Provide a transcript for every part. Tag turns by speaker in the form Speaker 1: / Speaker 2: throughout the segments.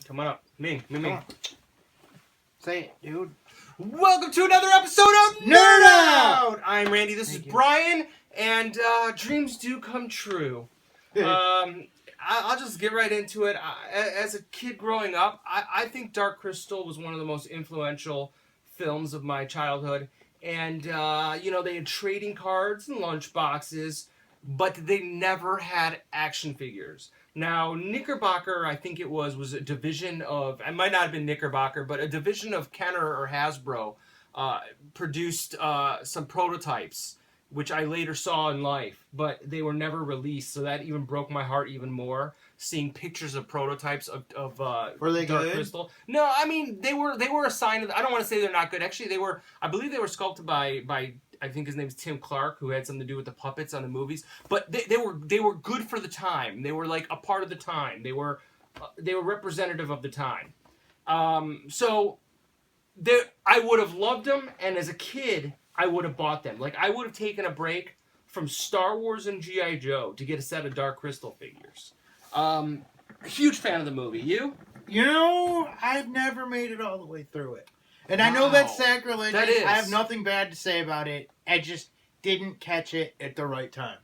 Speaker 1: Come on up. Me.
Speaker 2: Say it, dude.
Speaker 1: Welcome to another episode of
Speaker 2: Nerd Out!
Speaker 1: I'm Randy, this is Brian, and dreams do come true. I'll just get right into it. As a kid growing up, I think Dark Crystal was one of the most influential films of my childhood. And, they had trading cards and lunch boxes, but they never had action figures. Now, Knickerbocker, I think it was a division of, it might not have been Knickerbocker, but a division of Kenner or Hasbro produced some prototypes, which I later saw in life, but they were never released, so that even broke my heart even more, seeing pictures of prototypes of
Speaker 2: were they
Speaker 1: Dark
Speaker 2: good?
Speaker 1: Crystal. No, I mean, they were a sign of, I don't want to say they're not good. Actually, I believe they were sculpted by I think his name's Tim Clark, who had something to do with the puppets on the movies. But they were good for the time. They were like a part of the time. They were representative of the time. So I would have loved them, and as a kid, I would have bought them. Like, I would have taken a break from Star Wars and G.I. Joe to get a set of Dark Crystal figures. Huge fan of the movie. You?
Speaker 2: You know, I've never made it all the way through it. And I know that's sacrilegious.
Speaker 1: That is.
Speaker 2: I have nothing bad to say about it. I just didn't catch it at the right time.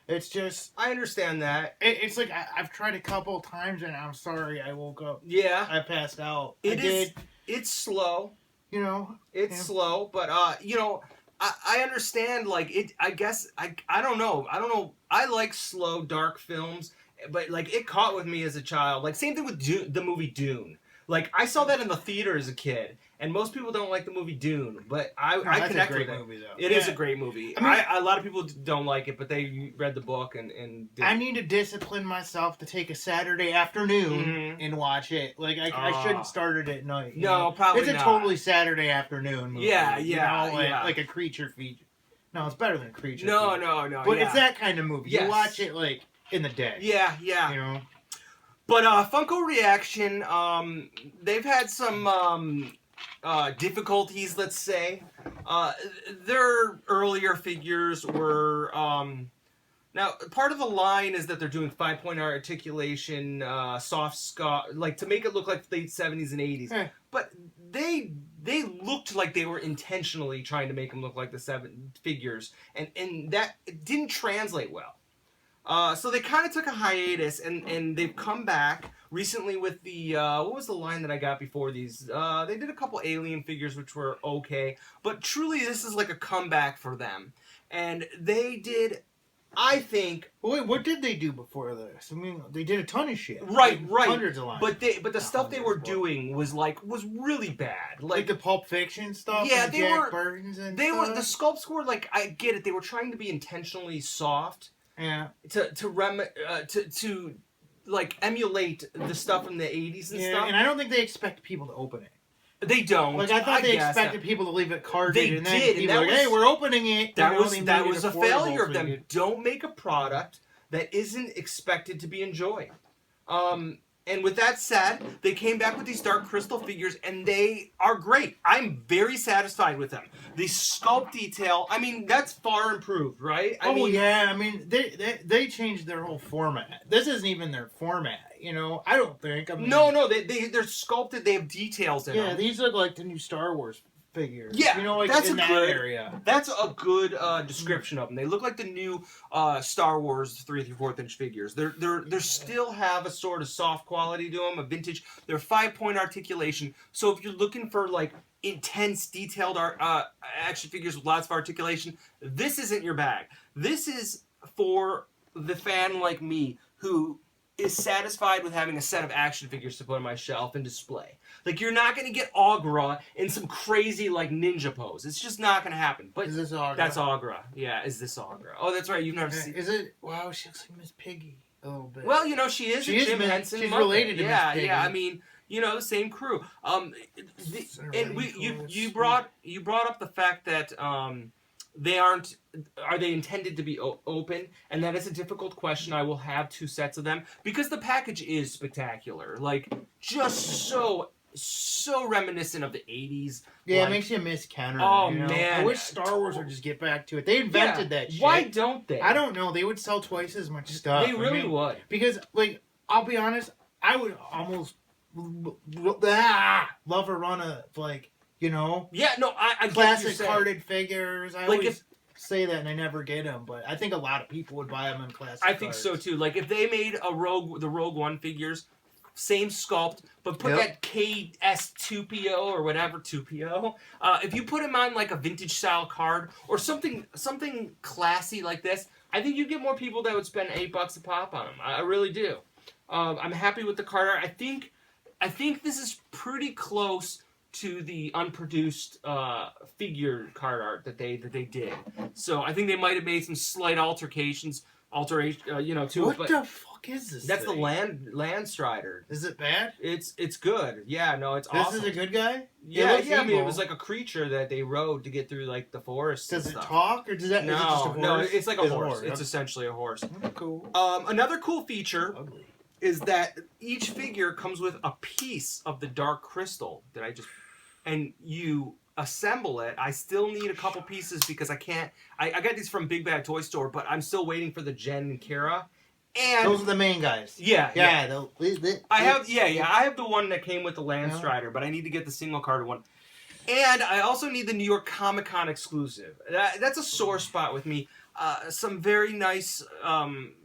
Speaker 2: It's just...
Speaker 1: I understand that.
Speaker 2: It's like I've tried a couple times, and I'm sorry I woke up.
Speaker 1: Yeah.
Speaker 2: I passed out.
Speaker 1: It's slow.
Speaker 2: You know?
Speaker 1: It's slow, but, I understand, like, I guess, I don't know. I like slow, dark films, but, like, it caught with me as a child. Like, same thing with the movie Dune. Like, I saw that in the theater as a kid, and most people don't like the movie Dune, but I connect with it.
Speaker 2: Movie, though.
Speaker 1: It is a great movie.
Speaker 2: I mean,
Speaker 1: a lot of people don't like it, but they read the book and did.
Speaker 2: I need to discipline myself to take a Saturday afternoon and watch it. Like, I shouldn't start it at night.
Speaker 1: No, probably
Speaker 2: not. It's a totally Saturday afternoon movie.
Speaker 1: Yeah,
Speaker 2: like a creature feature. No, it's better than a creature
Speaker 1: No.
Speaker 2: But it's that kind of movie.
Speaker 1: Yes.
Speaker 2: You watch it, like, in the day.
Speaker 1: Yeah.
Speaker 2: You know?
Speaker 1: But Funko ReAction, they've had some difficulties, let's say. Their earlier figures were... now, part of the line is that they're doing 5-point articulation, soft scar, like to make it look like the late 70s and 80s. But they looked like they were intentionally trying to make them look like the figures, and that it didn't translate well. So they kind of took a hiatus, and they've come back recently with the, what was the line that I got before these? They did a couple Alien figures, which were okay, but truly this is like a comeback for them. And they did, I think...
Speaker 2: Wait, what did they do before this? I mean, they did a ton of shit.
Speaker 1: Right.
Speaker 2: Hundreds of lines.
Speaker 1: But the stuff they were doing was really bad.
Speaker 2: Like the Pulp Fiction stuff?
Speaker 1: Yeah,
Speaker 2: and Jack Burton's and
Speaker 1: they
Speaker 2: stuff?
Speaker 1: were, the sculpts were like, I get it, they were trying to be intentionally soft.
Speaker 2: Yeah.
Speaker 1: To like emulate the stuff from the 80s and stuff.
Speaker 2: And I don't think they expect people to open it.
Speaker 1: They don't.
Speaker 2: Like, I thought they expected people to leave it carded.
Speaker 1: They
Speaker 2: and then
Speaker 1: did,
Speaker 2: people
Speaker 1: and
Speaker 2: were like, hey, we're opening it.
Speaker 1: That was a failure of them. Don't make a product that isn't expected to be enjoyed. And with that said, they came back with these Dark Crystal figures, and they are great. I'm very satisfied with them. The sculpt detail, I mean, that's far improved, right? I mean,
Speaker 2: yeah. I mean, they changed their whole format. This isn't even their format, you know? I don't think. I mean,
Speaker 1: no, they're sculpted. They have details in them.
Speaker 2: Yeah, these look like the new Star Wars figures.
Speaker 1: Yeah,
Speaker 2: you know, like
Speaker 1: that's
Speaker 2: in that area.
Speaker 1: That's a good description of them. They look like the new Star Wars 3/4 inch figures. They still have a sort of soft quality to them, a vintage. They're 5-point articulation. So if you're looking for like intense, detailed action figures with lots of articulation, this isn't your bag. This is for the fan like me who is satisfied with having a set of action figures to put on my shelf and display. Like, you're not going to get Aughra in some crazy, like, ninja pose. It's just not going to happen. But
Speaker 2: is this Aughra?
Speaker 1: That's Aughra. Yeah, is this Aughra? Oh, that's right. You've never seen...
Speaker 2: Is it... Wow, she looks like Miss Piggy a little bit.
Speaker 1: Well, you know, she is a Jim Henson.
Speaker 2: She's related to Miss Piggy.
Speaker 1: Yeah, I mean, you know, the same crew. You brought up the fact that are they intended to be open? And that is a difficult question. I will have 2 sets of them because the package is spectacular. Like, just so reminiscent of the 80s.
Speaker 2: Yeah,
Speaker 1: like,
Speaker 2: it makes you miss Kenner.
Speaker 1: Oh,
Speaker 2: you know?
Speaker 1: man.
Speaker 2: I wish Star Wars would just get back to it. They invented that shit.
Speaker 1: Why don't they?
Speaker 2: I don't know. They would sell twice as much stuff.
Speaker 1: They really would.
Speaker 2: Because, like, I'll be honest, I would almost love a run of like, you know,
Speaker 1: Yeah, no, I get what you're
Speaker 2: classic
Speaker 1: saying.
Speaker 2: carded figures. I
Speaker 1: Like
Speaker 2: always say that and I never get them, but I think a lot of people would buy them in classic.
Speaker 1: I think
Speaker 2: cards.
Speaker 1: so too. Like if they made the Rogue One figures, same sculpt, but put that KS2PO or whatever 2PO. If you put them on like a vintage style card or something classy like this, I think you get more people that would spend $8 a pop on them. I really do. I'm happy with the card art. I think this is pretty close to the unproduced figure card art that they did. So I think they might have made some slight alteration, to it.
Speaker 2: What the fuck is this?
Speaker 1: That's
Speaker 2: thing?
Speaker 1: the Land Strider.
Speaker 2: Is it bad?
Speaker 1: It's good. Yeah, no, it's awesome.
Speaker 2: This is a good guy.
Speaker 1: Yeah. I mean, it was like a creature that they rode to get through like the forest.
Speaker 2: Does
Speaker 1: and
Speaker 2: it
Speaker 1: stuff.
Speaker 2: talk or does that?
Speaker 1: No,
Speaker 2: is it just a horse?
Speaker 1: no, it's like a
Speaker 2: It's
Speaker 1: horse. It's essentially a horse.
Speaker 2: Cool.
Speaker 1: Another cool feature
Speaker 2: Ugly.
Speaker 1: is that each figure comes with a piece of the dark crystal and you assemble it. I still need a couple pieces because I can't. I got these from Big Bad Toy Store, but I'm still waiting for the Jen and Kara. And
Speaker 2: Those are the main guys.
Speaker 1: Yeah. I have the one that came with the Land Strider, but I need to get the single card one. And I also need the New York Comic Con exclusive. That's a sore spot with me. Some very nice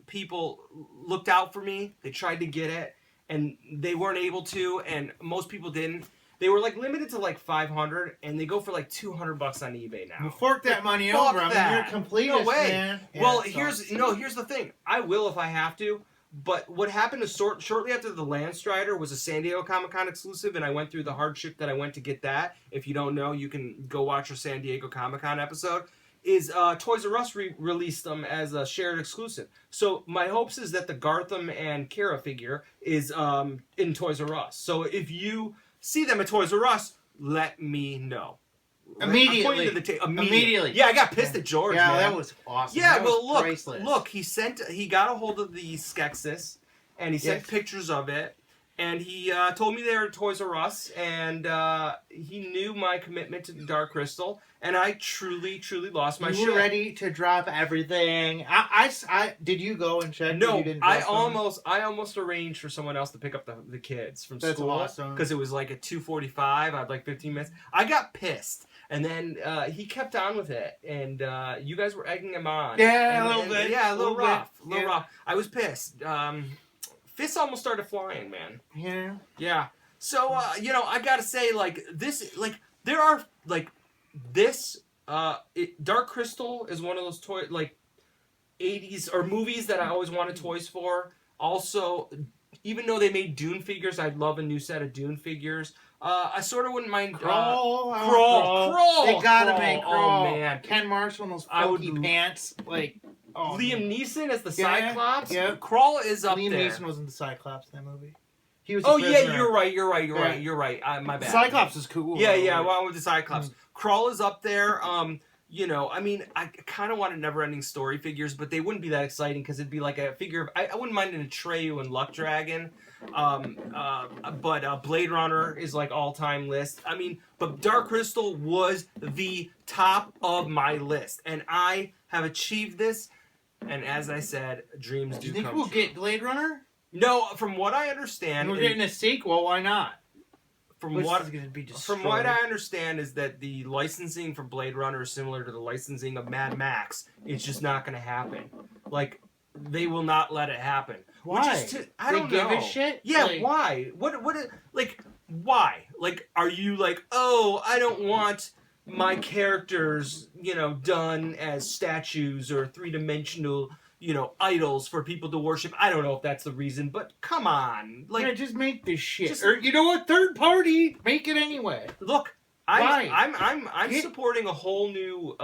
Speaker 1: people looked out for me. They tried to get it, and they weren't able to, and most people didn't. They were like limited to like 500, and they go for like $200 on eBay now.
Speaker 2: Well, fork that money
Speaker 1: fuck
Speaker 2: over. I mean,
Speaker 1: that.
Speaker 2: you're complete.
Speaker 1: No way.
Speaker 2: Man. Yeah,
Speaker 1: Well,
Speaker 2: it
Speaker 1: here's
Speaker 2: sucks.
Speaker 1: the thing. I will if I have to. But what happened is shortly after the Land Strider was a San Diego Comic Con exclusive, and I went through the hardship that I went to get that. If you don't know, you can go watch our San Diego Comic Con episode. Toys R Us released them as a shared exclusive. So my hopes is that the Gartham and Kara figure is in Toys R Us. So if you see them at Toys R Us, let me know.
Speaker 2: Immediately.
Speaker 1: Immediately. Yeah, I got pissed at George.
Speaker 2: Yeah,
Speaker 1: man.
Speaker 2: that was awesome.
Speaker 1: Yeah,
Speaker 2: that
Speaker 1: but
Speaker 2: was priceless.
Speaker 1: look, he got a hold of the Skeksis, and he sent pictures of it, and he told me they were at Toys R Us, and he knew my commitment to the Dark Crystal, and I truly lost my shit.
Speaker 2: You were ready to drop everything. I did you go and check?
Speaker 1: No,
Speaker 2: you didn't
Speaker 1: I
Speaker 2: drop them?
Speaker 1: almost arranged for someone else to pick up the kids from
Speaker 2: That's
Speaker 1: school.
Speaker 2: awesome.
Speaker 1: Because it was like at 2:45. I had like 15 minutes. I got pissed. And then he kept on with it, and you guys were egging him on.
Speaker 2: Yeah, a little bit.
Speaker 1: Yeah, a little rough. A little
Speaker 2: Yeah.
Speaker 1: rough. I was pissed. Fists almost started flying, man.
Speaker 2: Yeah.
Speaker 1: Yeah. So, I gotta say, like, this, like, there are, like, this, Dark Crystal is one of those 80s, or movies that I always wanted toys for. Also, even though they made Dune figures, I'd love a new set of Dune figures. I sort of wouldn't mind
Speaker 2: Crawl.
Speaker 1: Crawl.
Speaker 2: They gotta make Crawl.
Speaker 1: Oh man,
Speaker 2: Ken Marshall in those funky pants, like
Speaker 1: Liam Neeson as the
Speaker 2: Yeah,
Speaker 1: Cyclops.
Speaker 2: yeah.
Speaker 1: Crawl is up
Speaker 2: Liam
Speaker 1: there.
Speaker 2: Neeson was in the Cyclops in that movie. He was.
Speaker 1: Oh
Speaker 2: a
Speaker 1: yeah,
Speaker 2: prisoner.
Speaker 1: you're right.
Speaker 2: Yeah.
Speaker 1: My bad.
Speaker 2: Cyclops is cool.
Speaker 1: Yeah. Well, with the Cyclops, Crawl is up there. I mean, I kind of wanted Never-Ending Story figures, but they wouldn't be that exciting because it'd be like a figure of. I wouldn't mind an Atreyu and Luck Dragon, but Blade Runner is like all-time list. I mean, but Dark Crystal was the top of my list, and I have achieved this. And as I said, dreams do
Speaker 2: you think
Speaker 1: come
Speaker 2: we'll
Speaker 1: true.
Speaker 2: get Blade Runner?
Speaker 1: No, from what I understand,
Speaker 2: And we're getting a sequel. Why not?
Speaker 1: From
Speaker 2: Which
Speaker 1: what
Speaker 2: is gonna be destroyed.
Speaker 1: From what I understand is that the licensing for Blade Runner is similar to the licensing of Mad Max. It's just not going to happen. Like, they will not let it happen.
Speaker 2: Why?
Speaker 1: I don't
Speaker 2: give
Speaker 1: know.
Speaker 2: a shit?
Speaker 1: Yeah,
Speaker 2: Like-
Speaker 1: why? Why? Like, are you like, oh, I don't want my characters, done as statues or three-dimensional, idols for people to worship. I don't know if that's the reason, but come on. Like,
Speaker 2: yeah, just make this shit.
Speaker 1: just-
Speaker 2: Or you know what? Third party, make it anyway.
Speaker 1: look,
Speaker 2: Why?
Speaker 1: I'm supporting a whole new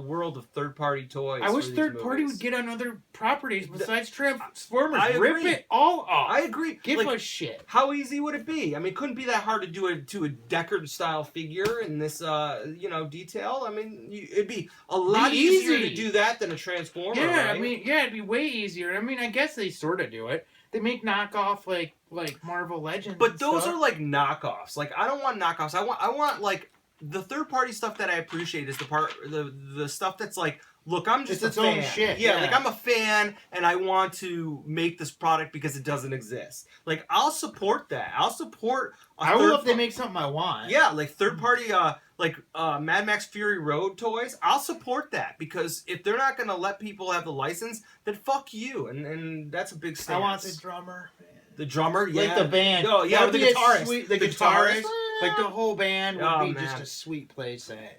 Speaker 1: world of third-party toys.
Speaker 2: I wish
Speaker 1: for these
Speaker 2: third party
Speaker 1: movies.
Speaker 2: would get on other properties besides Transformers.
Speaker 1: I
Speaker 2: Rip
Speaker 1: agree.
Speaker 2: it all off.
Speaker 1: I agree.
Speaker 2: Give
Speaker 1: Like,
Speaker 2: a shit.
Speaker 1: how easy would it be? I mean, it couldn't be that hard to do it to a Deckard-style figure in this, detail. I mean, it'd be a lot easier
Speaker 2: easy.
Speaker 1: to do that than a Transformer.
Speaker 2: Yeah,
Speaker 1: right?
Speaker 2: I mean, yeah, it'd be way easier. I mean, I guess they sort of do it. They make knockoff like Marvel Legends.
Speaker 1: but
Speaker 2: and
Speaker 1: those
Speaker 2: stuff.
Speaker 1: are like knockoffs. Like, I don't want knockoffs. I want like the third-party stuff that I appreciate is the stuff that's like look, I'm just
Speaker 2: It's
Speaker 1: a
Speaker 2: its
Speaker 1: fan.
Speaker 2: own shit,
Speaker 1: Yeah,
Speaker 2: yeah.
Speaker 1: like I'm a fan and I want to make this product because it doesn't exist. Like I'll support that. I'll support.
Speaker 2: I will if they make something I want.
Speaker 1: Yeah, like third party, Mad Max Fury Road toys. I'll support that because if they're not gonna let people have the license, then fuck you. And that's a big stance.
Speaker 2: I want the drummer.
Speaker 1: The drummer, yeah.
Speaker 2: Like the band.
Speaker 1: Oh, yeah,
Speaker 2: That'd
Speaker 1: the
Speaker 2: be a
Speaker 1: guitarist.
Speaker 2: Sweet, the guitarist. Like the whole band would be just a sweet playset.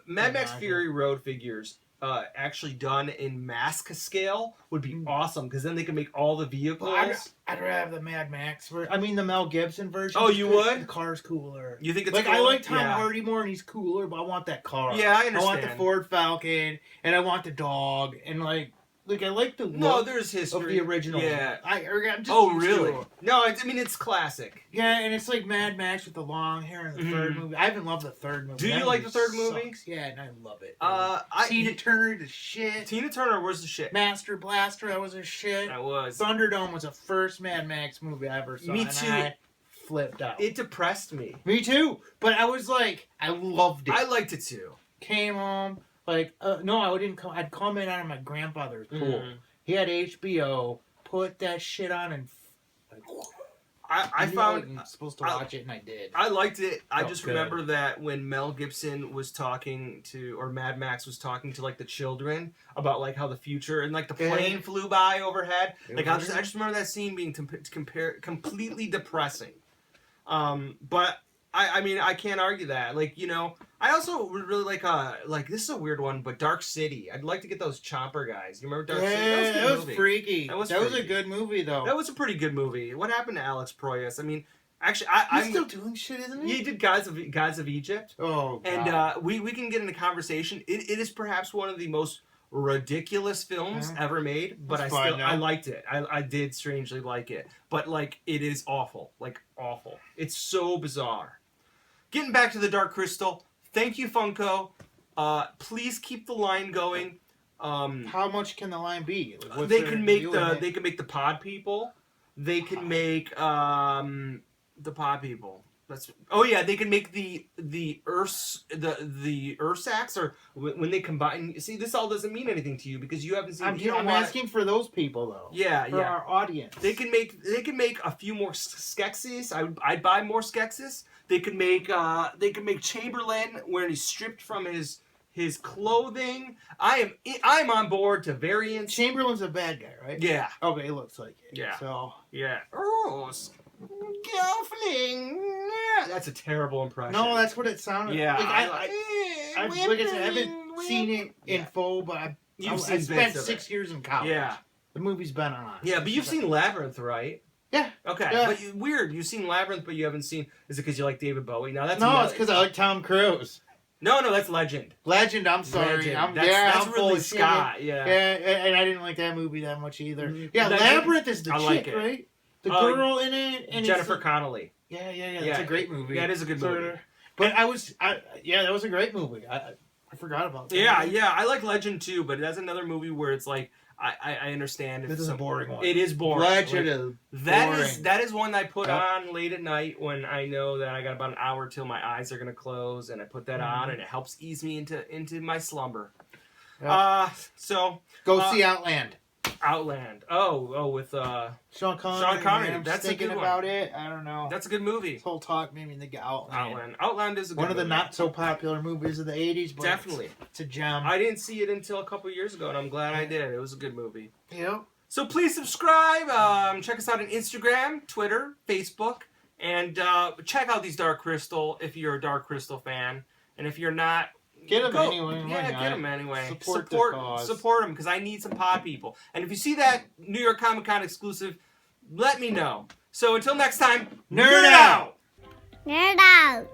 Speaker 1: Mad Max Fury Road figures actually done in mask scale would be awesome because then they can make all the vehicles.
Speaker 2: Well, I'd rather have the Mad Max version. I mean the Mel Gibson version.
Speaker 1: Oh, you would?
Speaker 2: The car's cooler.
Speaker 1: You think it's
Speaker 2: like
Speaker 1: cool?
Speaker 2: I like Tom Hardy more and he's cooler, but I want that car.
Speaker 1: Yeah, I understand.
Speaker 2: I want the Ford Falcon and I want the dog and like I like the look
Speaker 1: no, there's history
Speaker 2: of the original.
Speaker 1: Yeah.
Speaker 2: I'm just
Speaker 1: oh,
Speaker 2: used
Speaker 1: really?
Speaker 2: to it.
Speaker 1: No, I mean it's classic.
Speaker 2: Yeah, and it's like Mad Max with the long hair in the third movie. I haven't loved the third movie.
Speaker 1: Do you like the third movie?
Speaker 2: Sucks. Yeah, and I love it.
Speaker 1: Tina
Speaker 2: Turner, the shit.
Speaker 1: Tina Turner was the shit.
Speaker 2: Master Blaster, that was a shit.
Speaker 1: That was.
Speaker 2: Thunderdome was the first Mad Max movie I ever saw.
Speaker 1: Me
Speaker 2: and
Speaker 1: too.
Speaker 2: I flipped out.
Speaker 1: It depressed me.
Speaker 2: Me too. But I was like, I loved it.
Speaker 1: I liked it too.
Speaker 2: Came home, no, I didn't come. I'd come in on my grandfather's pool. He had HBO. Put that shit on and
Speaker 1: I found
Speaker 2: I was supposed to watch it and I did.
Speaker 1: I liked it. I
Speaker 2: Felt
Speaker 1: just
Speaker 2: good.
Speaker 1: remember that when Mel Gibson was talking to, or Mad Max was talking to like the children about like how the future and like the plane flew by overhead. Like I just remember that scene being completely depressing. But I mean I can't argue that. Like I also would really like this is a weird one, but Dark City. I'd like to get those chopper guys. You remember Dark City?
Speaker 2: That was freaky. That was
Speaker 1: freaky.
Speaker 2: a good movie though.
Speaker 1: That was a pretty good movie. What happened to Alex Proyas? I mean, actually,
Speaker 2: He's still doing shit, isn't he?
Speaker 1: He did Gods of Egypt.
Speaker 2: Oh, God.
Speaker 1: And we can get into conversation. It is perhaps one of the most ridiculous films ever made, but I liked it. I did strangely like it, but like it is awful, like awful. It's so bizarre. Getting back to the Dark Crystal. Thank you, Funko. Please keep the line going.
Speaker 2: How much can the line be? Like,
Speaker 1: they can make the pod people. They can make the pod people. They can make the Ursacks, or when they combine. See, this all doesn't mean anything to you because you haven't seen.
Speaker 2: I'm asking for those people though.
Speaker 1: Yeah,
Speaker 2: for our audience.
Speaker 1: They can make a few more Skeksis. I'd buy more Skeksis. They could make Chamberlain when he's stripped from his clothing. I'm on board to variants.
Speaker 2: Chamberlain's a bad guy, right?
Speaker 1: Yeah.
Speaker 2: Okay, it looks like it.
Speaker 1: Yeah.
Speaker 2: So
Speaker 1: yeah. Oh, Gelfling. That's a terrible impression.
Speaker 2: no, that's what it sounded.
Speaker 1: Yeah.
Speaker 2: I haven't seen it in full, but I spent 6 years in college.
Speaker 1: Yeah.
Speaker 2: The movie's been on.
Speaker 1: Yeah, but you've seen Labyrinth, right?
Speaker 2: Yeah.
Speaker 1: Okay.
Speaker 2: Yeah.
Speaker 1: But weird. You've seen Labyrinth, but you haven't seen. Is it because you like David Bowie? No, that's
Speaker 2: it's because I like Tom Cruise.
Speaker 1: No, that's Legend.
Speaker 2: Legend. I'm sorry.
Speaker 1: Legend.
Speaker 2: That's
Speaker 1: I'm
Speaker 2: full
Speaker 1: really
Speaker 2: of shit.
Speaker 1: Scott. Yeah.
Speaker 2: And I didn't like that movie that much either. Yeah,
Speaker 1: Legend,
Speaker 2: Labyrinth is the chick,
Speaker 1: like it.
Speaker 2: right? The girl in it, and
Speaker 1: Jennifer Connelly.
Speaker 2: Yeah. It's a great movie.
Speaker 1: Yeah, it is a good movie.
Speaker 2: But that was a great movie. I forgot about that.
Speaker 1: Yeah. I like Legend too, but that's another movie where it's like I understand.
Speaker 2: This is a boring one.
Speaker 1: It is boring.
Speaker 2: Legend is boring.
Speaker 1: That is one I put on late at night when I know that I got about an hour till my eyes are gonna close, and I put that on, and it helps ease me into my slumber.
Speaker 2: Yep.
Speaker 1: So
Speaker 2: go see Outland.
Speaker 1: Outland. Oh, with
Speaker 2: Sean Connery. I'm
Speaker 1: That's
Speaker 2: thinking
Speaker 1: a good
Speaker 2: about
Speaker 1: one.
Speaker 2: it. I don't know.
Speaker 1: That's a good movie.
Speaker 2: This whole talk made me think of Outland.
Speaker 1: Outland is a good
Speaker 2: one of the
Speaker 1: movie.
Speaker 2: not so popular movies of the '80s. But
Speaker 1: Definitely,
Speaker 2: it's a gem.
Speaker 1: I didn't see it until a couple years ago, and I'm glad I did. It was a good movie.
Speaker 2: Yep.
Speaker 1: So please subscribe. Check us out on Instagram, Twitter, Facebook, and check out these Dark Crystal if you're a Dark Crystal fan, and if you're not.
Speaker 2: Get them anyway.
Speaker 1: Yeah, get them anyway.
Speaker 2: Support the cause.
Speaker 1: Support them, because I need some pod people. And if you see that New York Comic Con exclusive, let me know. So until next time, nerd out!
Speaker 3: Nerd out!